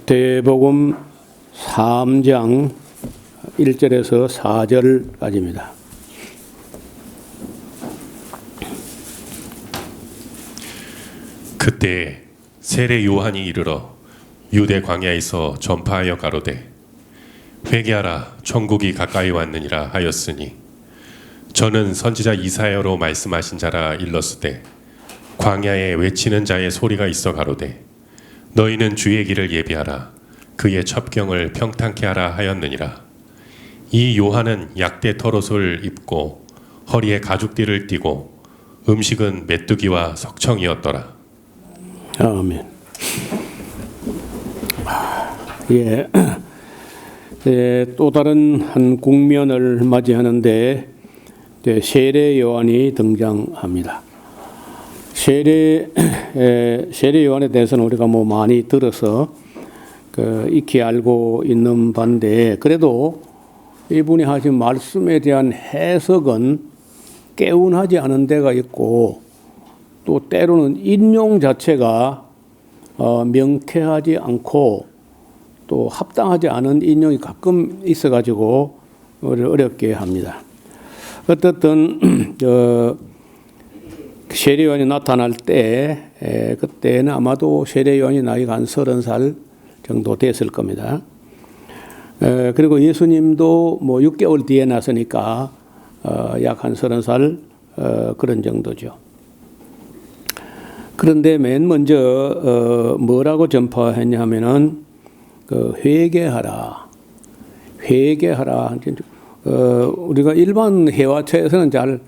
마태복음 3장 1절에서 4절까지입니다. 그때 세례 요한이 이르러 유대 광야에서 전파하여 가로되 회개하라 천국이 가까이 왔느니라 하였으니 저는 선지자 이사야로 말씀하신 자라 일렀으되 광야에 외치는 자의 소리가 있어 가로되 너희는 주의 길을 예비하라 그의 첩경을 평탄케 하라 하였느니라. 이 요한은 약대 털옷을 입고 허리에 가죽띠를 띠고 음식은 메뚜기와 석청이었더라. 아멘. 또 다른 한 국면을 맞이하는데 세례 요한이 등장합니다. 세례 요한에 대해서는 우리가 많이 들어서 익히 알고 있는 바인데, 그래도 이분이 하신 말씀에 대한 해석은 개운하지 않은 데가 있고, 또 때로는 인용 자체가 명쾌하지 않고 또 합당하지 않은 인용이 가끔 있어가지고 어렵게 합니다. 어떻든 세례 요한이 나타날 때 그때는 아마도 세례 요한이 나이가 한 30살 정도 됐을 겁니다. 그리고 예수님도 6개월 뒤에 나서니까 약 한 30살 그런 정도죠. 그런데 맨 먼저 뭐라고 전파했냐 하면은 회개하라. 우리가 일반 회화처에서는 잘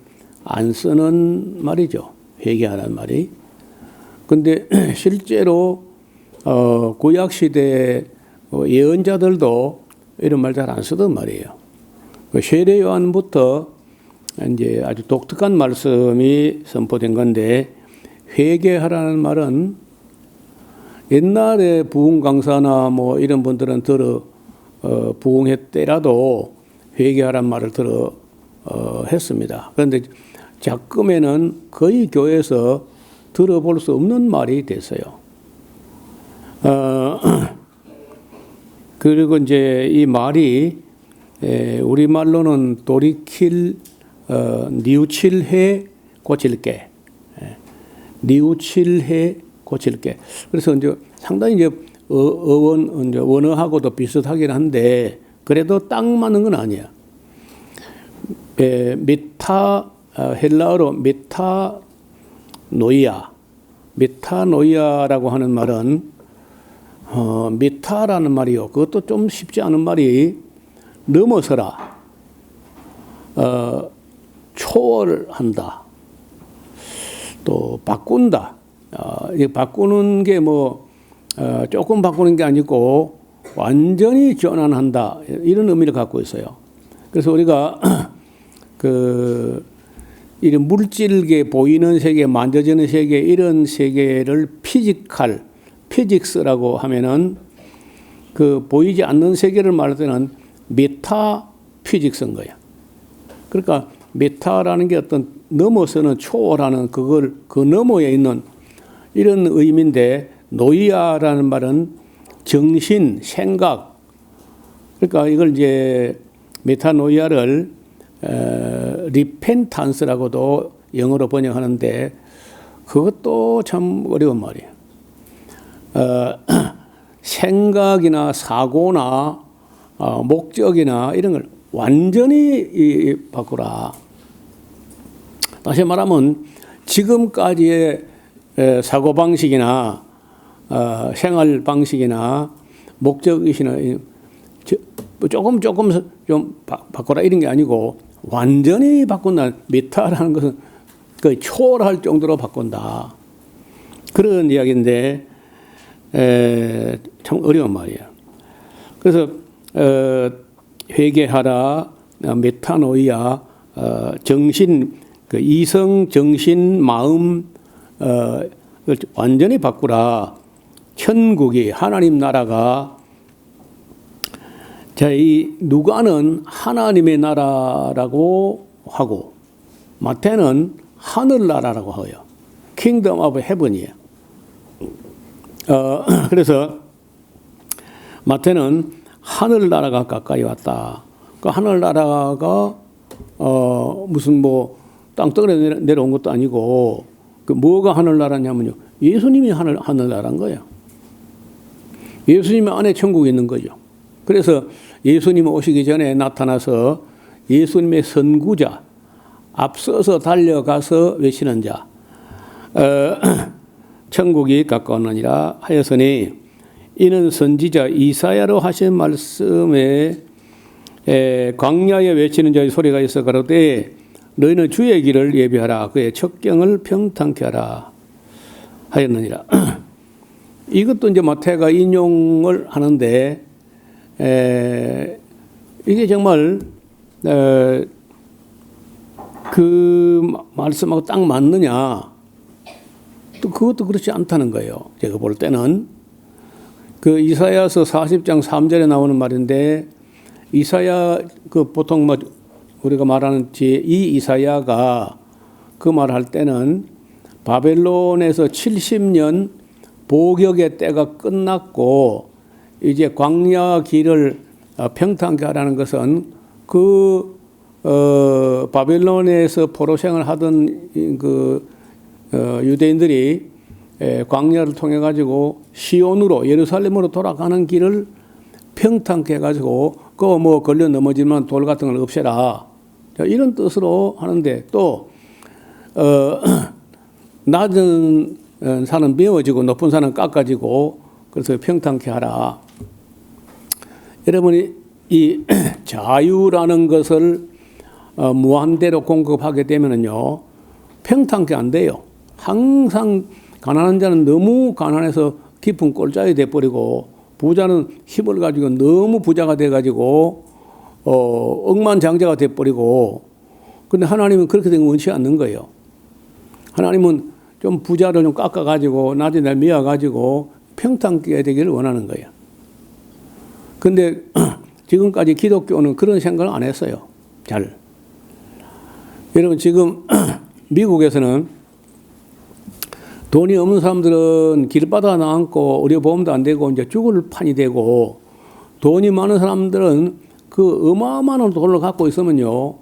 안 쓰는 말이죠. 회개하라는 말이. 근데 실제로 구약 시대 예언자들도 이런 말 잘 안 쓰던 말이에요. 세례 요한부터 이제 아주 독특한 말씀이 선포된 건데, 회개하라는 말은 옛날에 부흥 강사나 이런 분들은 부흥했더라도 회개하라는 말을 했습니다. 그런데 작금에는 거의 교회에서 들어볼 수 없는 말이 됐어요. 그리고 이제 이 말이 우리말로는 돌이킬, 뉘우칠해 고칠게. 뉘우칠해 고칠게. 그래서 이제 상당히 이제 원어하고도 비슷하긴 한데, 그래도 딱 맞는 건 아니야. 헬라어로 메타노이아라고 하는 말은 메타라는 말이요. 그것도 좀 쉽지 않은 말이 넘어서라, 초월한다, 또 바꾼다. 바꾸는 게 조금 바꾸는 게 아니고 완전히 전환한다, 이런 의미를 갖고 있어요. 그래서 우리가 이런 물질계 보이는 세계, 만져지는 세계, 이런 세계를 피직스라고 하면은 보이지 않는 세계를 말할 때는 메타피직스인 거야. 그러니까 메타라는 게 어떤 넘어서는, 초월하는, 그 너머에 있는 이런 의미인데, 노이아라는 말은 정신, 생각. 그러니까 이걸 이제 메타노이아를 리펜탄스라고도 영어로 번역하는데, 그것도 참 어려운 말이에요. 생각이나 사고나 목적이나 이런 걸 완전히 바꾸라. 다시 말하면 지금까지의 사고방식이나 생활 방식이나 목적이나 조금 좀 바꾸라, 이런 게 아니고 완전히 바꾼다. 메타라는 것은 거의 초월할 정도로 바꾼다, 그런 이야기인데 참 어려운 말이에요. 그래서 회개하라, 메타노이아, 정신, 이성, 정신, 마음 완전히 바꾸라. 천국이, 하나님 나라가, 이 누가는 하나님의 나라라고 하고 마태는 하늘나라라고 해요. Kingdom of Heaven이에요. 그래서 마태는 하늘나라가 가까이 왔다. 그 하늘나라가 무슨 뭐 땅덩어리 내려온 것도 아니고 그 뭐가 하늘나라냐면요. 예수님이 하늘나라인 거예요. 예수님 안에 천국이 있는 거죠. 그래서 예수님 오시기 전에 나타나서 예수님의 선구자, 앞서서 달려가서 외치는 자, 천국이 가까웠느니라 하였으니 이는 선지자 이사야로 하신 말씀에 광야에 외치는 자의 소리가 있어 가로되 너희는 주의 길을 예비하라 그의 첩경을 평탄케 하라 하였느니라. 이것도 이제 마태가 인용을 하는데 이게 정말 그 말씀하고 딱 맞느냐? 또 그것도 그렇지 않다는 거예요. 제가 볼 때는 그 이사야서 40장 3절에 나오는 말인데 이사야 그 보통 뭐 우리가 말하는 제2 이사야가 그 말할 때는 바벨론에서 70년 복역의 때가 끝났고 이제 광야 길을 평탄케 하라는 것은 그 바벨론에서 포로생을 하던 그 유대인들이 광야를 통해 가지고 시온으로 예루살렘으로 돌아가는 길을 평탄케 해가지고 그거 뭐 걸려 넘어지면 돌 같은 걸 없애라 이런 뜻으로 하는데 또 낮은 산은 메워지고 높은 산은 깎아지고 그래서 평탄케 하라. 여러분이 이 자유라는 것을 무한대로 공급하게 되면은요 평탄케 안 돼요. 항상 가난한 자는 너무 가난해서 깊은 꼴짜기 돼버리고 부자는 힘을 가지고 너무 부자가 돼가지고 억만장자가 돼버리고 근데 하나님은 그렇게 된 거 원치 않는 거예요. 하나님은 좀 부자를 좀 깎아가지고 낮에 날 미워가지고 평탄케 되기를 원하는 거예요. 근데 지금까지 기독교는 그런 생각을 안 했어요. 잘. 여러분 지금 미국에서는 돈이 없는 사람들은 길바닥 나앉고 의료보험도 안 되고 이제 죽을 판이 되고 돈이 많은 사람들은 그 어마어마한 돈을 갖고 있으면요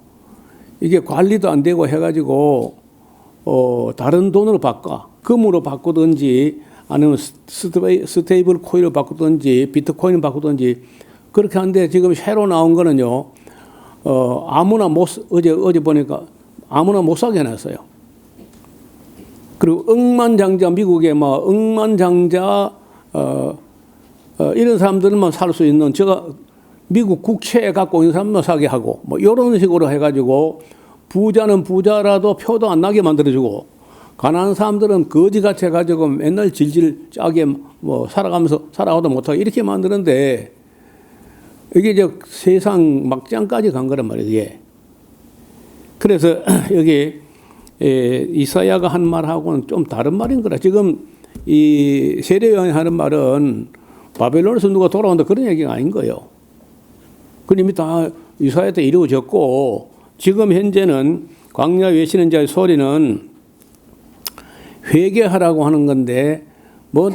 이게 관리도 안 되고 해가지고 다른 돈으로 바꿔 금으로 바꾸든지 아니면 스테이블 코인을 바꾸든지 비트코인을 바꾸든지 그렇게 하는데 지금 새로 나온 거는요 아무나 어제 보니까 아무나 못 사게 해놨어요. 그리고 억만장자 미국에 막 억만장자 이런 사람들만 살 수 있는 제가 미국 국채에 갖고 있는 사람만 사게 하고 뭐 이런 식으로 해가지고 부자는 부자라도 표도 안 나게 만들어주고 가난한 사람들은 거지같이 해가지고 맨날 질질 짜게 뭐 살아가도 못하게 이렇게 만드는데 이게 이제 세상 막장까지 간 거란 말이에요. 이게. 그래서 여기 이사야가 한 말하고는 좀 다른 말인 거라. 지금 이 세례요한이 하는 말은 바벨론에서 누가 돌아온다 그런 얘기가 아닌 거예요. 그 이미 다 이사야 때 이루어졌고 지금 현재는 광야 외치는 자의 소리는 회개하라고 하는 건데 뭐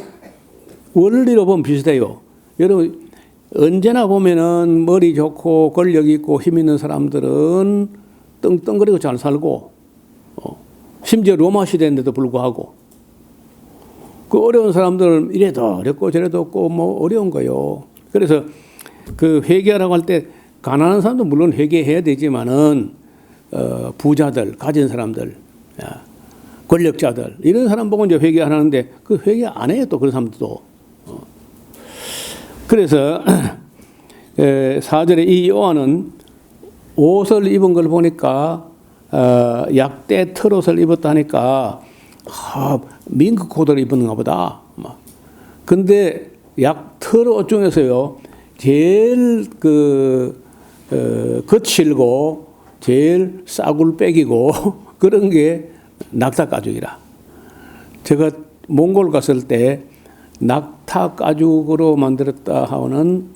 원리로 보면 비슷해요. 여러분 언제나 보면은 머리 좋고 권력 있고 힘 있는 사람들은 떵떵거리고 잘 살고 심지어 로마 시대인데도 불구하고 그 어려운 사람들은 이래도 어렵고 저래도 없고 뭐 어려운 거예요. 그래서 그 회개하라고 할 때 가난한 사람도 물론 회개해야 되지만은 부자들 가진 사람들 권력자들 이런 사람 보고 이제 회개하는데 그 회개 안 해요 또 그런 사람들도. 그래서 4절에 이 요한은 옷을 입은 걸 보니까 약대 털옷을 입었다니까 민크 코트를 입었는가 보다. 근데 약 털옷 중에서요 제일 거칠고 제일 싸굴빼기고 그런 게 낙타 가죽이라. 제가 몽골 갔을 때 낙타 가죽으로 만들었다 하고는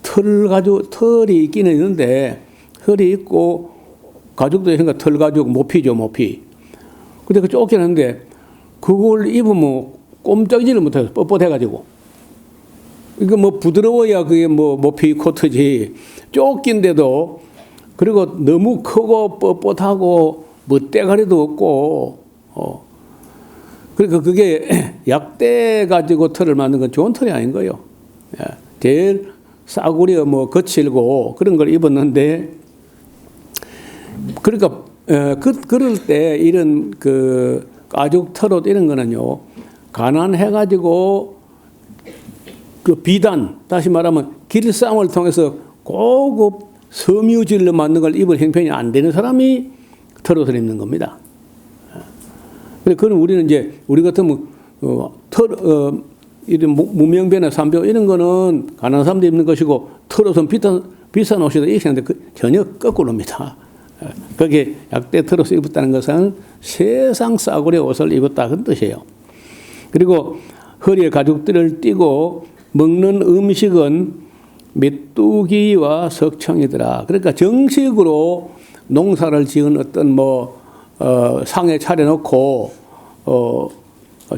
털이 있기는 있는데 털이 있고 가죽도 있으니까 털 가죽 모피죠 모피. 근데 그 쫓기는데 그걸 입으면 꼼짝이지를 못해요. 뻣뻣해가지고. 이거 뭐 부드러워야 그게 뭐 모피 코트지. 쫓긴데도 그리고 너무 크고 뻣뻣하고 뭐 때가리도 없고 그러니까 그게 약대 가지고 털을 만든 건 좋은 털이 아닌 거예요. 예. 제일 싸구려 뭐 거칠고 그런 걸 입었는데 그러니까 그럴 때 이런 그 가죽 털옷 이런 거는요 가난해 가지고 그 비단 다시 말하면 길쌈을 통해서 고급 섬유질로 만든 걸 입을 형편이 안 되는 사람이 털옷을 입는 겁니다. 그래, 그건 우리는 이제 우리 같으면 이런 무명배나 삼병 이런 거는 가난한 사람도 입는 것이고 털옷은 비싼 옷이다 이렇게 하는데 전혀 거꾸로입니다. 거기에 약대 털옷을 입었다는 것은 세상 싸구려 옷을 입었다 그런 뜻이에요. 그리고 허리에 가죽들을 띠고 먹는 음식은 메뚜기와 석청이더라. 그러니까 정식으로 농사를 지은 어떤 상에 차려놓고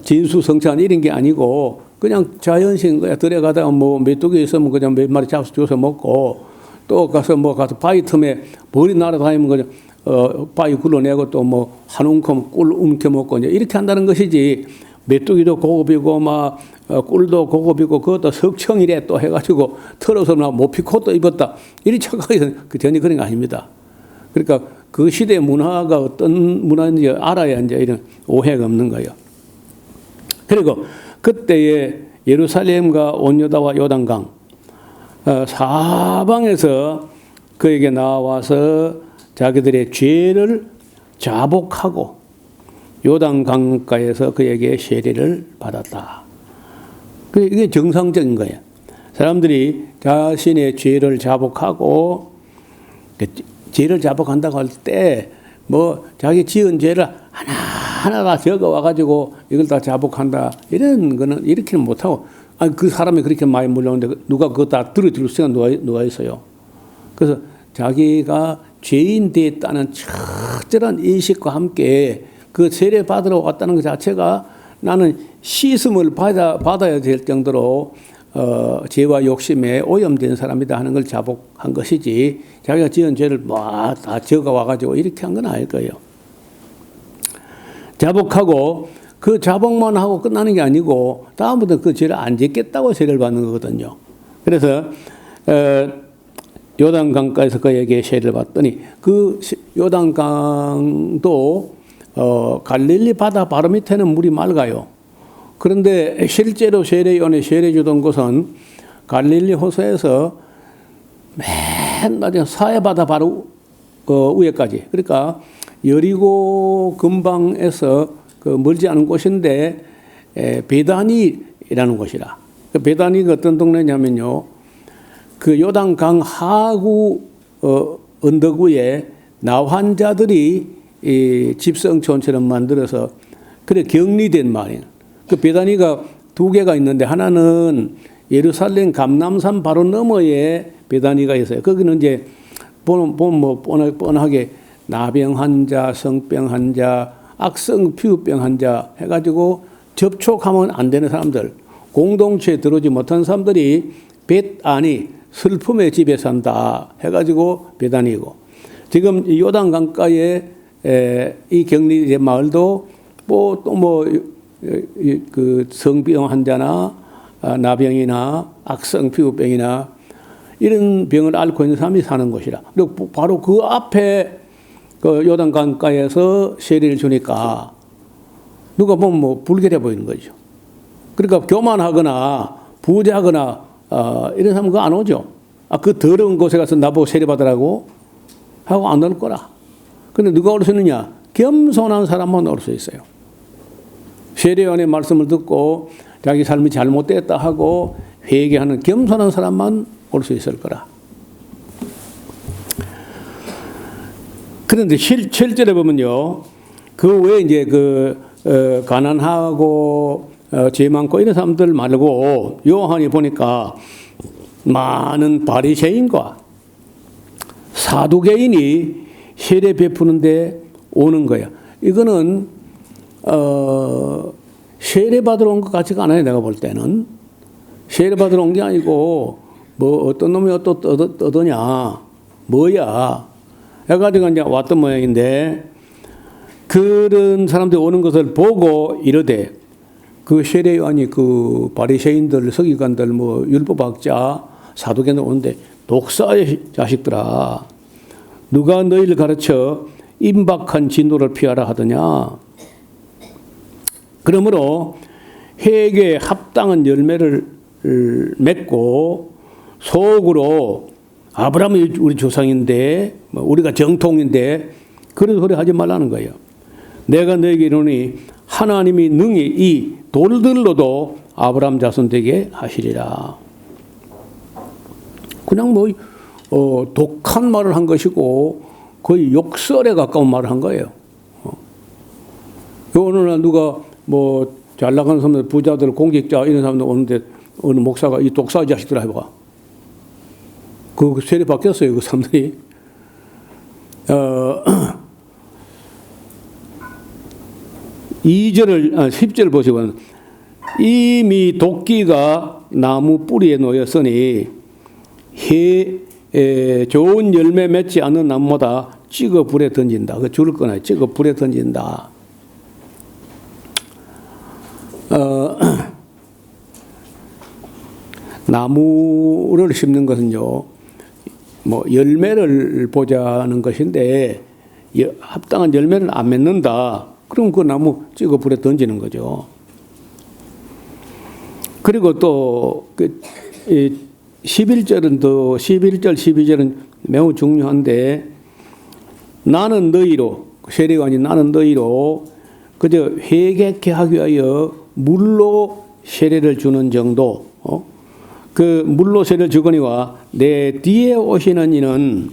진수성찬 이런 게 아니고 그냥 자연식인 거야. 들어가다가 뭐 메뚜기 있으면 그냥 몇 마리 잡아서 주워서 먹고 또 가서 바위 틈에 머리 날아다니면 그냥 바위 굴러내고 또 뭐 한 움큼 꿀 움켜 먹고 이제 이렇게 한다는 것이지. 메뚜기도 고급이고 꿀도 고급이고 그것도 석청이래 또 해가지고 털어서 모피코트 입었다 이리 착각해서 전혀 그런 거 아닙니다. 그러니까 그 시대 문화가 어떤 문화인지 알아야 이제 이런 오해가 없는 거예요. 그리고 그때의 예루살렘과 온유다와 요단강 사방에서 그에게 나와서 자기들의 죄를 자복하고 요단 강가에서 그에게 세례를 받았다. 이게 정상적인 거예요. 사람들이 자신의 죄를 자복하고 죄를 자복한다고 할 때 자기 지은 죄를 하나하나 다 적어와가지고 이걸 다 자복한다 이런 거는 이렇게는 못하고 그 사람이 그렇게 많이 물려오는데 누가 그거 다 들어줄 수가 누가 있어요. 그래서 자기가 죄인 되었다는 철저한 인식과 함께 그 세례 받으러 왔다는 것 자체가 나는 씻음을 받아야 될 정도로 죄와 욕심에 오염된 사람이다 하는 걸 자복한 것이지 자기가 지은 죄를 다 적어와가지고 이렇게 한 건 아닐 거예요. 자복하고 그 자복만 하고 끝나는 게 아니고 다음부터 그 죄를 안 짓겠다고 세례를 받는 거거든요. 그래서 요단강가에서 그에게 세례를 받더니 그 요단강도 갈릴리 바다 바로 밑에는 물이 맑아요. 그런데 실제로 세례요한이 세례 주던 곳은 갈릴리 호수에서 맨 나중에 사해바다 바로 위에까지. 그러니까 여리고 근방에서 멀지 않은 곳인데 베다니라는 곳이라. 베다니가 어떤 동네냐면요. 그 요단강 하구 언덕 위에 나환자들이 이 집성촌처럼 만들어서 그래 격리된 마을이에요. 그 베다니가 두 개가 있는데 하나는 예루살렘 감람산 바로 너머에 베다니가 있어요. 거기는 이제 보면 뻔하게 나병 환자, 성병 환자, 악성 피부병 환자 해가지고 접촉하면 안 되는 사람들, 공동체에 들어오지 못한 사람들이 벳아니 슬픔의 집에 산다 해가지고 베다니고 지금 이 요단 강가에 이 격리된 마을도 그 성병 환자나 나병이나 악성 피부병이나 이런 병을 앓고 있는 사람이 사는 곳이라. 그리고 바로 그 앞에 그 요단 강가에서 세례를 주니까 누가 보면 불결해 보이는 거죠. 그러니까 교만하거나 부자거나 이런 사람은 그거 안 오죠. 그 더러운 곳에 가서 나보고 세례 받으라고 하고 안 올 거라. 근데 누가 올 수 있느냐? 겸손한 사람만 올 수 있어요. 세례요한의 말씀을 듣고 자기 삶이 잘못됐다 하고 회개하는 겸손한 사람만 올 수 있을 거라. 그런데 실제로 보면요, 그 외에 이제 가난하고 죄 많고 이런 사람들 말고 요한이 보니까 많은 바리새인과 사두개인이 세례 베푸는데 오는 거야. 이거는 세례 받으러 온 것 같지가 않아요. 내가 볼 때는 세례 받으러 온 게 아니고 뭐 어떤 놈이 어떠냐 뭐야 해가지고 이제 왔던 모양인데 그런 사람들이 오는 것을 보고 이르되 그 세례 요한이 그 바리새인들 서기관들 뭐 율법학자 사두개인들 오는데 독사의 자식들아 누가 너희를 가르쳐 임박한 진노를 피하라 하더냐. 그러므로 회개에 합당한 열매를 맺고 속으로 아브라함이 우리 조상인데 우리가 정통인데 그런 소리 하지 말라는 거예요. 내가 너에게 이르노니 하나님이 능히 이 돌들로도 아브라함 자손 되게 하시리라. 그냥 뭐 독한 말을 한 것이고 거의 욕설에 가까운 말을 한 거예요. 어느 날 누가 뭐 잘 나가는 사람들 부자들 공직자 이런 사람들 오는데 어느 목사가 이 독사 자식들 해봐. 그 세례 바뀌었어요 그 사람들이. 10절 보시면 이미 도끼가 나무 뿌리에 놓였으니 좋은 열매 맺지 않는 나무보다 찍어 불에 던진다. 그 줄을 꺼내 찍어 불에 던진다. 나무를 심는 것은요, 뭐 열매를 보자는 것인데 합당한 열매를 안 맺는다. 그럼 그 나무 찍어 불에 던지는 거죠. 그리고 또 11절은 또 11절 12절은 매우 중요한데 나는 너희로 세례요한이 나는 너희로 그저 회개케 하기 위하여 물로 세례를 주는 정도. 그 물로 세례를 주거니와 내 뒤에 오시는 이는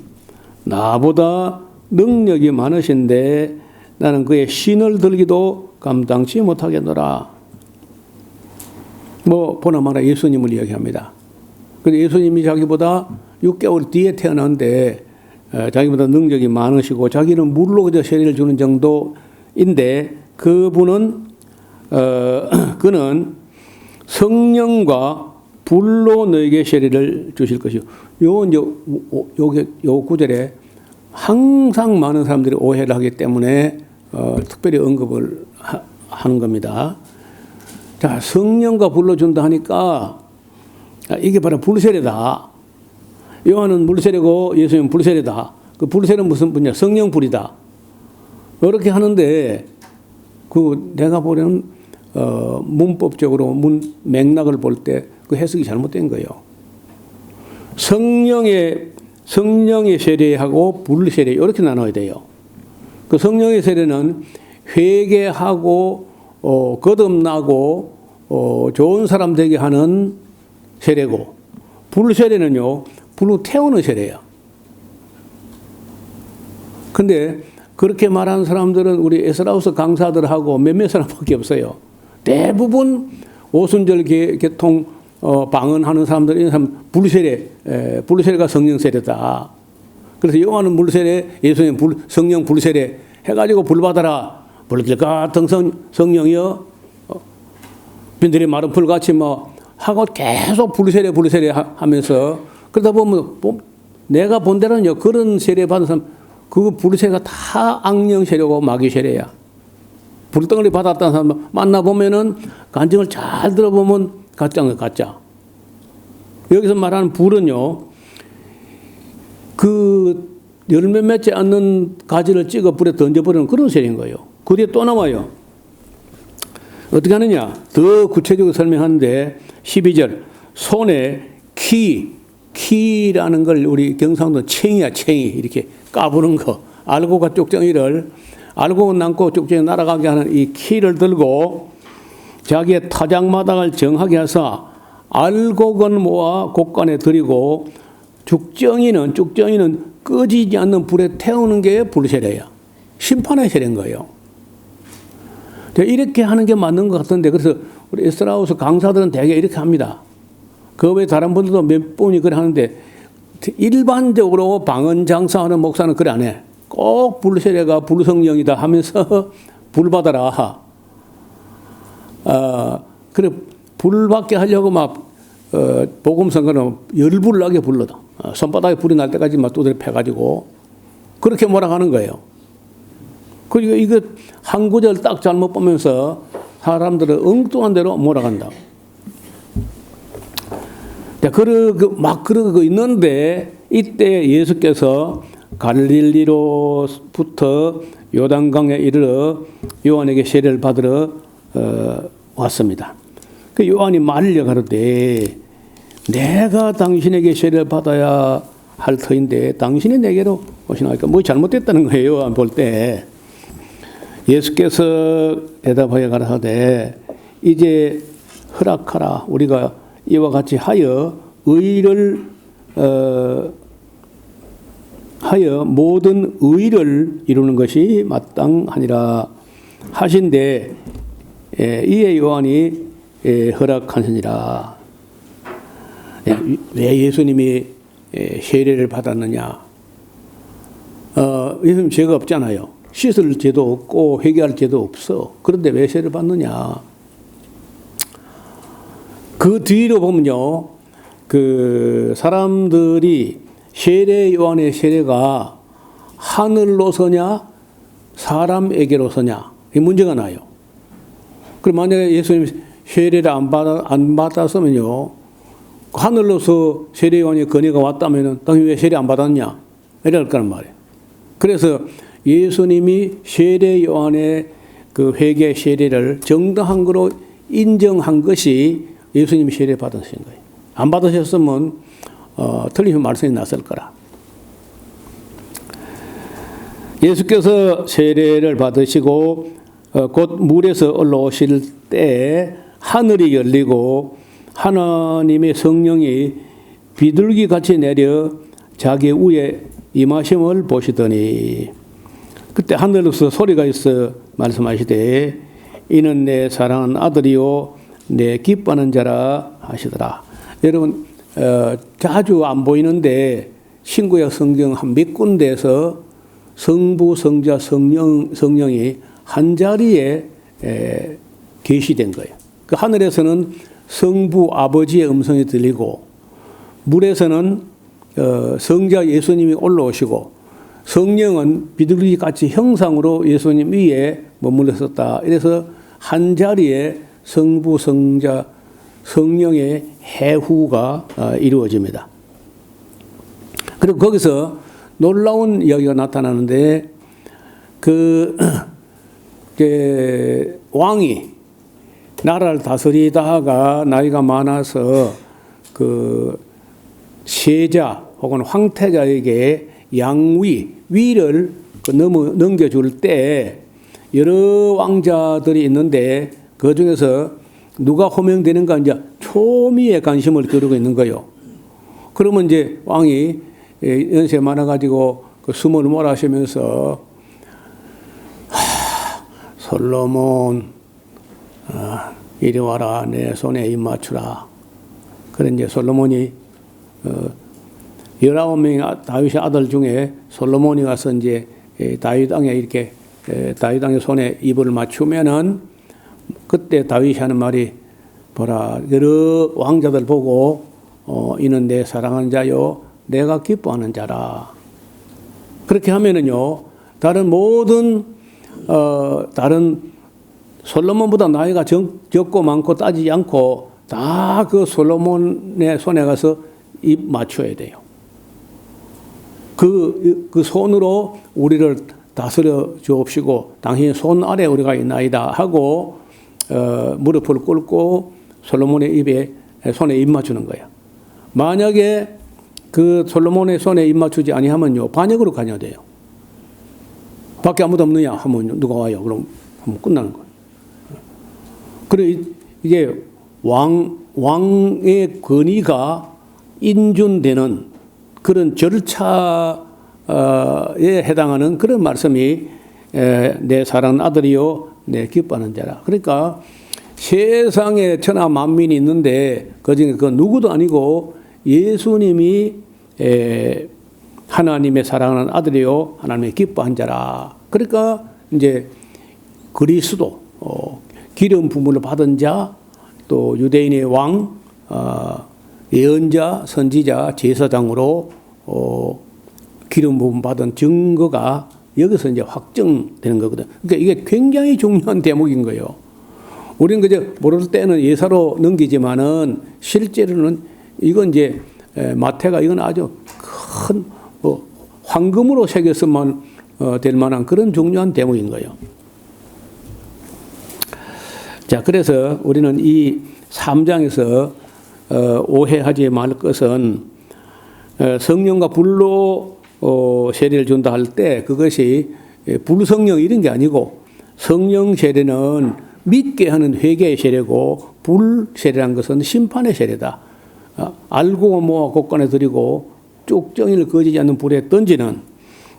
나보다 능력이 많으신데 나는 그의 신을 들기도 감당치 못하겠노라. 뭐 보나마나 예수님을 이야기합니다. 근데 예수님이 자기보다 6개월 뒤에 태어났는데 자기보다 능력이 많으시고 자기는 물로 그저 세례를 주는 정도인데 그분은 그는 성령과 불로 너에게 세례를 주실 것이요. 요 구절에 항상 많은 사람들이 오해를 하기 때문에 특별히 언급을 하는 겁니다. 자, 성령과 불로 준다 하니까 이게 바로 불세례다. 요한은 물세례고 예수님은 불세례다. 그 불세례는 무슨 분이냐? 성령 불이다. 이렇게 하는데 그 내가 보려는 문법적으로 맥락을 볼 때 그 해석이 잘못된 거예요. 성령의 세례하고 불세례 이렇게 나눠야 돼요. 그 성령의 세례는 회개하고 거듭나고 좋은 사람 되게 하는 세례고 불세례는요 불로 태우는 세례야. 근데 그렇게 말하는 사람들은 우리 에스라우스 강사들하고 몇몇 사람밖에 없어요. 대부분 오순절 개통 방언하는 사람들 이런 사람 불세례가 성령 세례다. 그래서 요한은 물세례, 예수님 성령 불세례 해가지고 불 받아라. 불길 같은 성령이여 빈들이 마른 풀같이 뭐 하고 계속 불세례 하면서 그러다 보면 내가 본 데는요 그런 세례 받은 사람 그 불세례가 다 악령 세례고 마귀 세례야. 불덩어리 받았다는 사람 만나보면은 간증을 잘 들어보면 가짜. 여기서 말하는 불은요, 그 열매 맺지 않는 가지를 찍어 불에 던져버리는 그런 세례인 거예요. 그 뒤에 또 나와요. 어떻게 하느냐? 더 구체적으로 설명하는데 12절 손에 키라는 걸 우리 경상도 챙이야 챙이 이렇게 까부는 거 알고가 쪽정이를 알고 남고 쪽정이 날아가게 하는 이 키를 들고 자기의 타작마당을 정하게 해서 알곡은 모아 곡간에 들이고 쭉정이는 꺼지지 않는 불에 태우는 게 불세례야. 심판의 세례인 거예요. 이렇게 하는 게 맞는 것 같은데 그래서 우리 에스라우스 강사들은 대개 이렇게 합니다. 그 외에 다른 분들도 몇 분이 그래 하는데 일반적으로 방언 장사하는 목사는 그래 안 해. 꼭 불세례가 불성령이다 하면서 불 받아라. 그래 불 받게 하려고 막 복음 선거는 열불 나게 불러도 손바닥에 불이 날 때까지 막 두드려 패가지고 그렇게 몰아가는 거예요. 그리고 이거 한 구절 딱 잘못 보면서 사람들은 엉뚱한 대로 몰아간다. 막 그러고 있는데 이때 예수께서 갈릴리로부터 요단강에 이르러 요한에게 세례를 받으러 왔습니다. 그 요한이 말려 가로되 내가 당신에게 세례를 받아야 할 터인데 당신이 내게로 오시나이까. 뭐 잘못됐다는 거예요. 요한 볼 때. 예수께서 대답하여 가라사대 이제 허락하라. 우리가 이와 같이 하여 모든 의를 이루는 것이 마땅하니라 하신데 이에 요한이 허락하시니라. 왜 예수님이 세례를 받았느냐? 예수님 죄가 없잖아요. 씻을 죄도 없고 회개할 죄도 없어. 그런데 왜 세례를 받느냐? 그 뒤로 보면요, 그 사람들이 세례 요한의 세례가 하늘로서냐 사람에게로서냐 이 문제가 나요. 그럼 만약에 예수님 세례를 안 받았으면요, 하늘로서 세례 요한의 건의가 왔다면은 당신 왜 세례 안 받았냐 이럴 거란 말이에요. 그래서 예수님이 세례 요한의 그 회개 세례를 정당한 거로 인정한 것이 예수님이 세례 받으신 거예요. 안 받으셨으면 틀린 말씀이 났을 거라. 예수께서 세례를 받으시고 곧 물에서 올라오실 때 하늘이 열리고 하나님의 성령이 비둘기 같이 내려 자기 위에 임하심을 보시더니 그때 하늘에서 소리가 있어 말씀하시되 이는 내 사랑하는 아들이요 내 기뻐하는 자라 하시더라. 여러분 자주 안 보이는데 신구약 성경 한 몇 군데에서 성부, 성자, 성령이 한 자리에 계시된 거예요. 그 하늘에서는 성부 아버지의 음성이 들리고 물에서는 성자 예수님이 올라오시고 성령은 비둘기 같이 형상으로 예수님 위에 머물렀었다. 이래서 한 자리에 성부, 성자, 성령의 해후가 이루어집니다. 그리고 거기서 놀라운 이야기가 나타나는데 왕이 나라를 다스리다가 나이가 많아서 그 세자 혹은 황태자에게 위를 넘겨줄 때 여러 왕자들이 있는데 그 중에서 누가 호명되는가 이제 초미에 관심을 기울이고 있는 거예요. 그러면 이제 왕이 연세 많아가지고 그 숨을 몰아쉬면서 솔로몬 이리 와라 내 손에 입 맞추라. 그래 이제 솔로몬이 19명의 다윗의 아들 중에 솔로몬이 와서 이제 다윗 왕에 이렇게 다윗 왕의 손에 입을 맞추면은 그때 다윗이 하는 말이 보라 여러 왕자들 보고 이는 내 사랑하는 자요 내가 기뻐하는 자라. 그렇게 하면은요 다른 모든 다른 솔로몬보다 나이가 적고 많고 따지지 않고 다 그 솔로몬의 손에 가서 입 맞춰야 돼요. 그 손으로 우리를 다스려 주옵시고 당신의 손 아래 우리가 있나이다 하고 무릎을 꿇고 솔로몬의 손에 입 맞추는 거야. 만약에 그 솔로몬의 손에 입 맞추지 아니하면요 반역으로 가냐 돼요. 밖에 아무도 없느냐 하면 누가 와요. 그럼 하면 끝나는 거예요. 그래 이게 왕의 권위가 인준되는 그런 절차에 해당하는 그런 말씀이 내 사랑하는 아들이요 내 기뻐하는 자라. 그러니까 세상에 천하 만민이 있는데 그중에 그 누구도 아니고 예수님이 하나님의 사랑하는 아들이요 하나님의 기뻐한 자라. 그러니까 이제 그리스도 기름 부음을 받은 자 또 유대인의 왕 예언자, 선지자, 제사장으로 기름 부음 받은 증거가 여기서 이제 확정되는 거거든. 그러니까 이게 굉장히 중요한 대목인 거예요. 우리는 그저 모를 때는 예사로 넘기지만은 실제로는 이건 이제 마태가 이건 아주 큰 황금으로 새겼으면 될 만한 그런 중요한 대목인 거예요. 자, 그래서 우리는 이 3장에서 오해하지 말 것은 성령과 불로 세례를 준다 할 때 그것이 불성령 이런 게 아니고 성령 세례는 믿게 하는 회개의 세례고 불세례란 것은 심판의 세례다. 알고 모아 곳간에 드리고 쭉정이를 거지지 않는 불에 던지는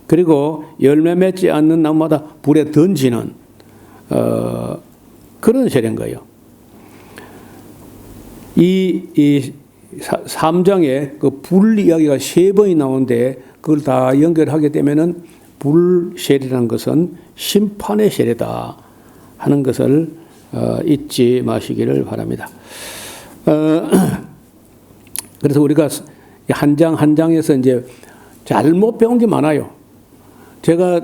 그리고 열매 맺지 않는 나무마다 불에 던지는 그런 세례인 거예요. 이 3장에 그 불 이야기가 3번이 나오는데 그걸 다 연결하게 되면은 불세례라는 것은 심판의 세례다 하는 것을 잊지 마시기를 바랍니다. 그래서 우리가 한 장 한 장에서 이제 잘못 배운 게 많아요. 제가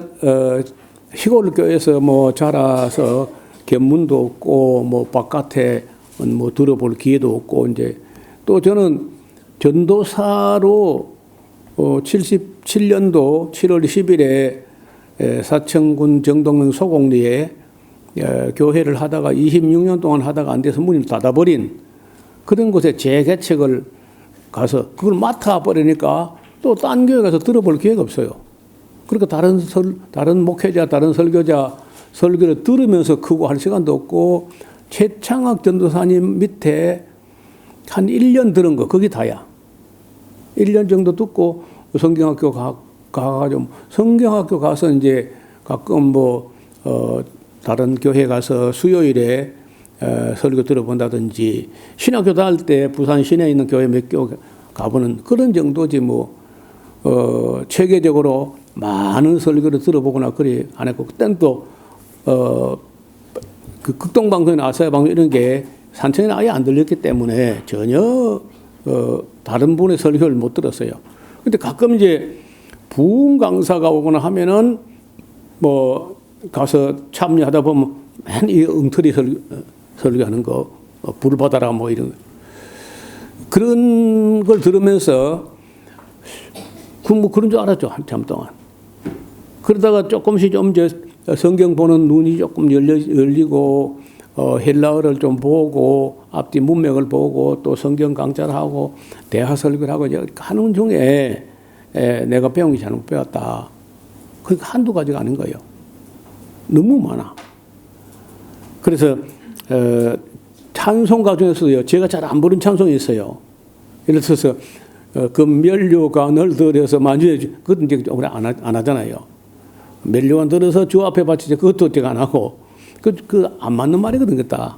시골 교회에서 뭐 자라서 견문도 없고 뭐 바깥에 뭐 들어볼 기회도 없고 이제 또 저는 전도사로 77년도 7월 10일에 사천군 정동면 소곡리에 교회를 하다가 26년 동안 하다가 안 돼서 문을 닫아버린 그런 곳에 재개척을 가서 그걸 맡아버리니까 또 딴 교회 가서 들어볼 기회가 없어요. 그러니까 다른 목회자, 다른 설교자 설교를 들으면서 크고 할 시간도 없고 최창학 전도사님 밑에 한 1년 들은 거 그게 다야. 1년 정도 듣고 성경학교 가가지고 성경학교 가서 이제 가끔 뭐 다른 교회 가서 수요일에 설교 들어본다든지 신학교 다닐 때 부산 시내에 있는 교회 몇 교 가보는 그런 정도지 뭐 체계적으로 많은 설교를 들어보거나 그리 안 했고 그때는 또 그 극동방송이나 아사야방송 이런 게 산청에는 아예 안 들렸기 때문에 전혀 다른 분의 설교를 못 들었어요. 근데 가끔 이제 부흥 강사가 오거나 하면은 뭐 가서 참여하다 보면 맨 이 엉터리 설교하는 거, 불 받아라 뭐 이런 그런 걸 들으면서 뭐 그런 줄 알았죠 한참 동안. 그러다가 조금씩 좀 이제 성경 보는 눈이 조금 열리고 헬라어를 좀 보고 앞뒤 문맥을 보고 또 성경 강좌를 하고 대화 설교를 하고 하는 중에 내가 배운 게 잘못 배웠다. 그러니까 한두 가지가 아닌 거예요. 너무 많아. 그래서 찬송가 중에서도요. 제가 잘 안 부른 찬송이 있어요. 예를 들어서 그 면류관을 들여서 만주해 그것도 이제 우리 안 하잖아요. 면류관 들어서 주 앞에 바치자 그것도 제가 안 하고 그 안 맞는 말이거든 그다.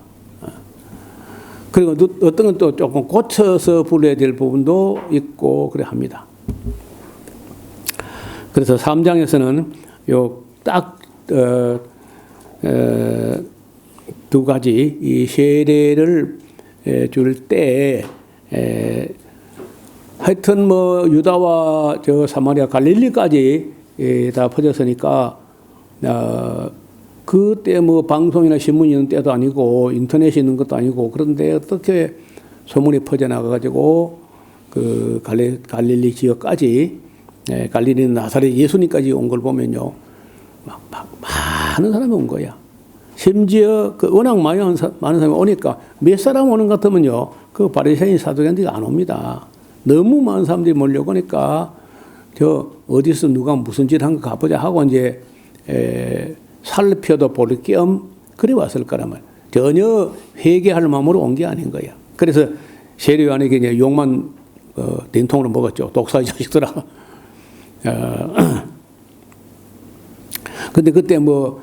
그리고 어떤 건 또 조금 고쳐서 불러야 될 부분도 있고 그래 합니다. 그래서 3장에서는 요 딱 두 가지 이 세례를 줄 때 하여튼 뭐 유다와 저 사마리아 갈릴리까지 다 퍼졌으니까 그때 뭐 방송이나 신문이 있는 때도 아니고 인터넷이 있는 것도 아니고 그런데 어떻게 소문이 퍼져나가 가지고 그 갈릴리 지역까지 갈릴리 나사렛 예수님까지 온 걸 보면요 막 많은 사람이 온 거야. 심지어 그 워낙 많은 사람이 오니까 몇 사람 오는 것 같으면요 그 바리새인 사두개인들이 안 옵니다. 너무 많은 사람들이 몰려오니까 저 어디서 누가 무슨 짓 한 거 가보자 하고 이제 살펴도 볼 겸 그래 왔을 거란 말이야. 전혀 회개할 마음으로 온 게 아닌 거야. 그래서 세례요한에게 이제 욕만 된통으로 먹었죠. 독사의 자식들아. 근데 그때 뭐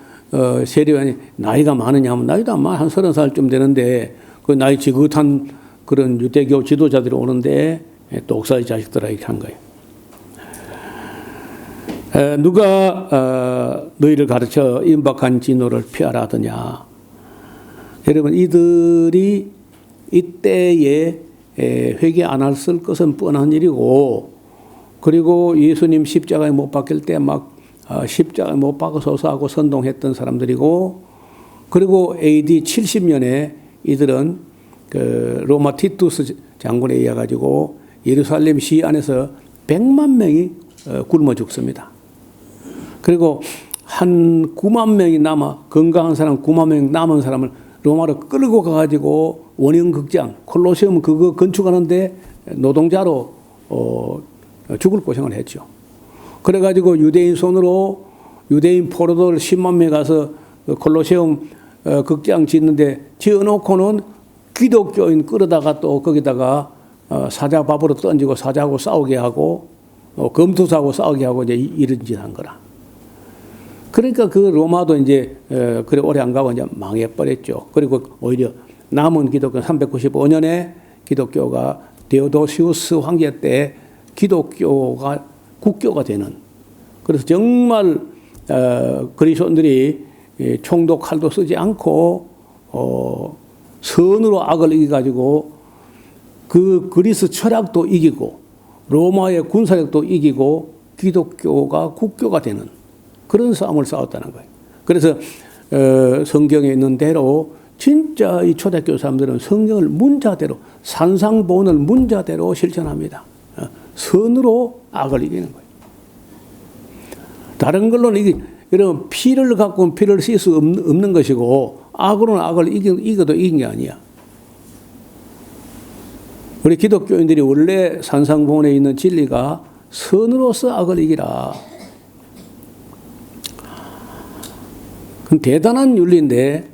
세례요한이 나이가 많으냐 하면 나이도 아마 한 30살쯤 되는데 그 나이 지긋한 그런 유대교 지도자들이 오는데 독사의 자식들아 이렇게 한 거예요. 누가 너희를 가르쳐 임박한 진노를 피하라 하더냐. 여러분 이들이 이때에 회개 안 했을 것은 뻔한 일이고, 그리고 예수님 십자가에 못 박힐 때 막 십자가에 못 박아서서 하고 선동했던 사람들이고, 그리고 AD 70년에 이들은 그 로마 티투스 장군에 의해 가지고 예루살렘 시 안에서 100만 명이 굶어 죽습니다. 그리고 한 9만 명이 남아, 건강한 사람 9만 명 남은 사람을 로마로 끌고 가가지고 원형극장 콜로세움 그거 건축하는데 노동자로 죽을 고생을 했죠. 그래가지고 유대인 손으로 유대인 포로들 10만 명이 가서 콜로세움 극장 짓는데 지어놓고는 기독교인 끌어다가 또 거기다가 사자 밥으로 던지고 사자하고 싸우게 하고 검투사하고 싸우게 하고 이제 이런 짓 한 거라. 그러니까 그 로마도 이제 그래 오래 안 가고 이제 망해버렸죠. 그리고 오히려 남은 기독교 395년에 기독교가 데오도시우스 황제 때 기독교가 국교가 되는. 그래서 정말 그리스도인들이 총도 칼도 쓰지 않고 선으로 악을 이겨가지고 그 그리스 철학도 이기고 로마의 군사력도 이기고 기독교가 국교가 되는 그런 싸움을 싸웠다는 거예요. 그래서 성경에 있는 대로 진짜 이 초대교회 사람들은 성경을 문자대로 산상보훈을 문자대로 실천합니다. 선으로 악을 이기는 거예요. 다른 걸로는 이게 여러분 피를 갖고 피를 쓸 수 없는 것이고 악으로는 악을 이겨도 이긴 게 아니야. 우리 기독교인들이 원래 산상보훈에 있는 진리가 선으로서 악을 이기라. 대단한 윤리인데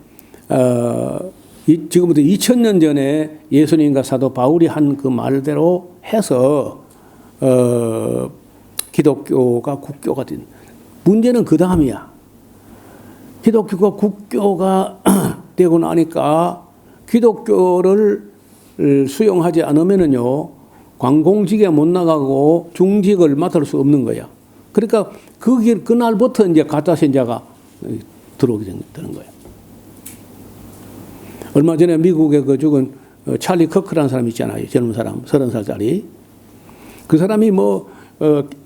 지금부터 2000년 전에 예수님과 사도 바울이 한 그 말대로 해서 기독교가 국교가 된. 문제는 그 다음이야. 기독교가 국교가 되고 나니까 기독교를 수용하지 않으면은요 관공직에 못 나가고 중직을 맡을 수 없는 거야. 그러니까 그날부터 이제 가짜 신자가 들어오게 되는 거예요. 얼마 전에 미국에 그 죽은 찰리 커크라는 사람이 있잖아요. 젊은 사람, 30살짜리. 그 사람이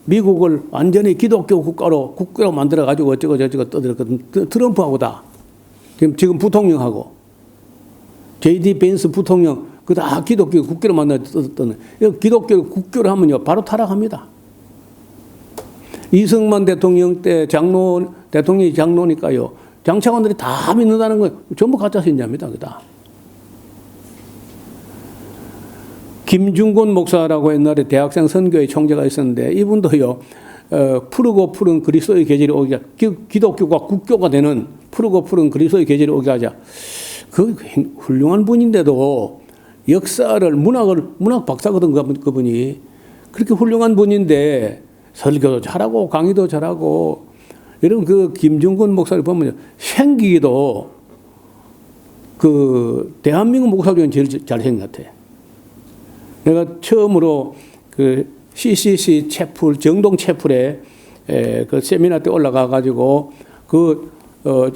미국을 완전히 기독교 국가로 만들어가지고 어쩌고 저쩌고 떠들었거든. 트럼프하고다. 지금 부통령하고. J.D. 벤스 부통령, 그 다 기독교 국교로 만들었던. 기독교 국교를 하면요, 바로 타락합니다. 이승만 대통령 때 대통령이 장로니까요. 장차관들이 다 믿는다는 건 전부 가짜 신자입니다. 그다. 김중곤 목사라고 옛날에 대학생 선교회 총재가 있었는데 이분도요. 푸르고 푸른 그리스도의 계절이 오게 기독교가 국교가 되는 푸르고 푸른 그리스도의 계절이 오게 하자. 그 훌륭한 분인데도 역사를 문학 박사거든 그분이. 그렇게 훌륭한 분인데 설교도 잘하고 강의도 잘하고 여러분 그 김중곤 목사를 보면 생기기도 그 대한민국 목사 중에 제일 잘생긴 것 같아. 내가 처음으로 그 CCC 채플 정동 채플에 그 세미나 때 올라가 가지고 그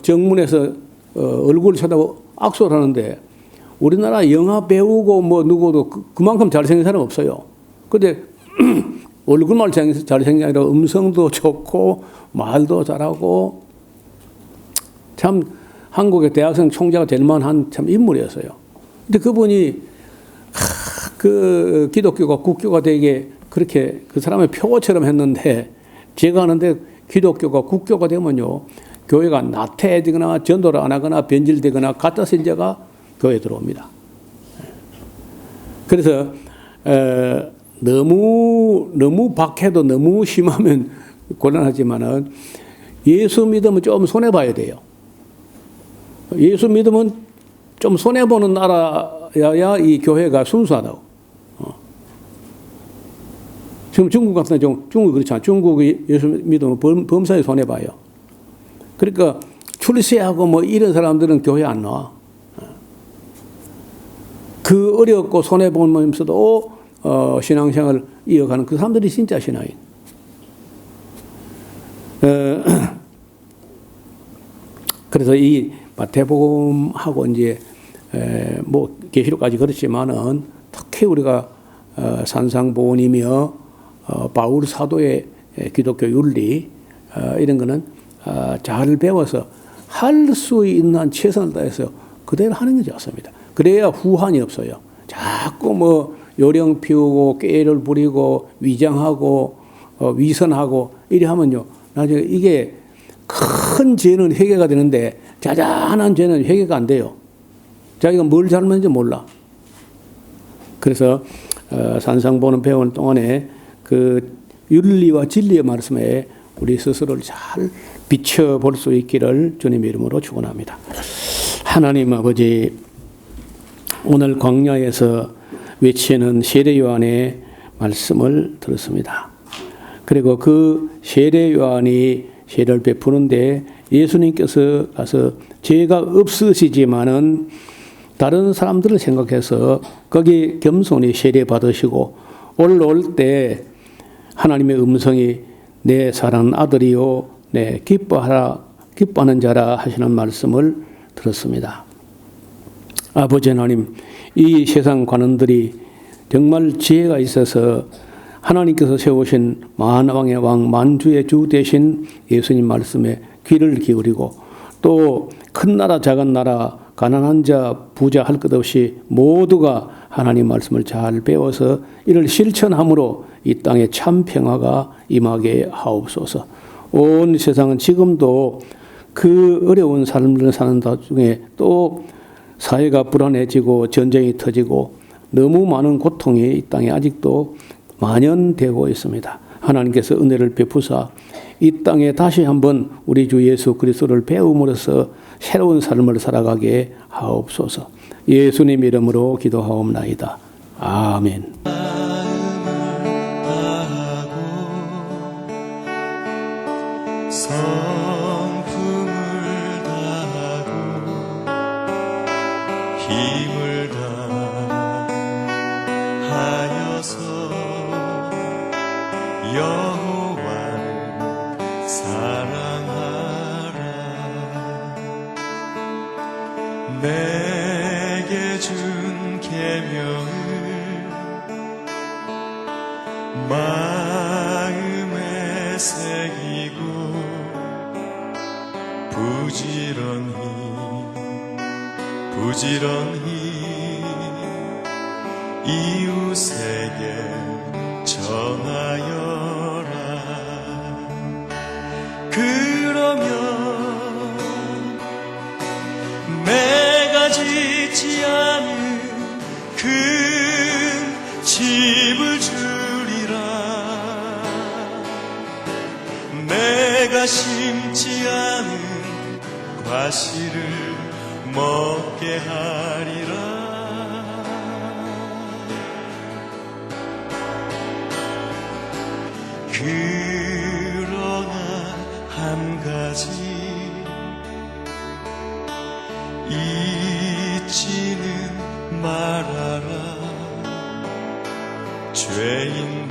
정문에서 얼굴을 쳐다보고 악수를 하는데 우리나라 영화 배우고 뭐 누구도 그만큼 잘생긴 사람 없어요. 근데 얼굴만 잘생긴 게 아니라 음성도 좋고 말도 잘하고 참 한국의 대학생 총재가 될 만한 참 인물이었어요. 근데 그분이 그 기독교가 국교가 되게 그렇게 그 사람의 표어처럼 했는데 제가 하는데 기독교가 국교가 되면요 교회가 나태해지거나 전도를 안 하거나 변질되거나 가짜 신자가 교회에 들어옵니다. 그래서 너무 박해도 너무 심하면 곤란하지만은 예수 믿으면 좀 손해봐야 돼요. 예수 믿으면 좀 손해보는 나라여야 이 교회가 순수하다고. 지금 중국 같은 경우, 중국이 그렇잖아. 중국이 예수 믿으면 범사에 손해봐요. 그러니까 출세하고 뭐 이런 사람들은 교회 안 나와. 그 어렵고 손해보면서도 신앙생활을 이어가는 그 사람들이 진짜 신앙인. 그래서 이 마태복음하고 이제 뭐 계시록까지 그렇지만은 특히 우리가 산상보훈이며 바울 사도의 기독교 윤리 이런 거는 잘 배워서 할 수 있는 한 최선을 다해서 그대로 하는 게 좋습니다. 그래야 후환이 없어요. 자꾸 뭐 요령 피우고 깨를 부리고 위장하고 위선하고 이래 하면요, 나중에 이게 큰 죄는 회개가 되는데 자잘한 죄는 회개가 안 돼요. 자기가 뭘 잘못했는지 몰라. 그래서 산상보는 배우는 동안에 그 윤리와 진리의 말씀에 우리 스스로를 잘 비춰볼 수 있기를 주님의 이름으로 축원합니다. 하나님 아버지, 오늘 광야에서 외치는 세례 요한의 말씀을 들었습니다. 그리고 그 세례 요한이 세례를 베푸는데 예수님께서 가서 죄가 없으시지만은 다른 사람들을 생각해서 거기 겸손히 세례 받으시고 올라올 때 하나님의 음성이 내 사랑하는 아들이요 내 기뻐하는 자라 하시는 말씀을 들었습니다. 아버지 하나님, 이 세상 관원들이 정말 지혜가 있어서 하나님께서 세우신 만왕의 왕 만주의 주 되신 예수님 말씀에 귀를 기울이고 또 큰 나라 작은 나라 가난한 자 부자 할 것 없이 모두가 하나님 말씀을 잘 배워서 이를 실천함으로 이 땅에 참 평화가 임하게 하옵소서. 온 세상은 지금도 그 어려운 삶을 사는 도중에 또 사회가 불안해지고 전쟁이 터지고 너무 많은 고통이 이 땅에 아직도 만연되고 있습니다. 하나님께서 은혜를 베푸사 이 땅에 다시 한번 우리 주 예수 그리스도를 배움으로써 새로운 삶을 살아가게 하옵소서. 예수님 이름으로 기도하옵나이다. 아멘. 성품을 다하고 힘을 다하여서 여호와를 사랑하라. 내게 준 계명을 마음에 새기고 부지런히 이웃에게 전하여라. 그러면 내가 짓지 않은 큰 집을 주리라. 내가 심지 않은 과실을 먹게 하리라. 그러나 한 가지 잊지는 말아라. 죄인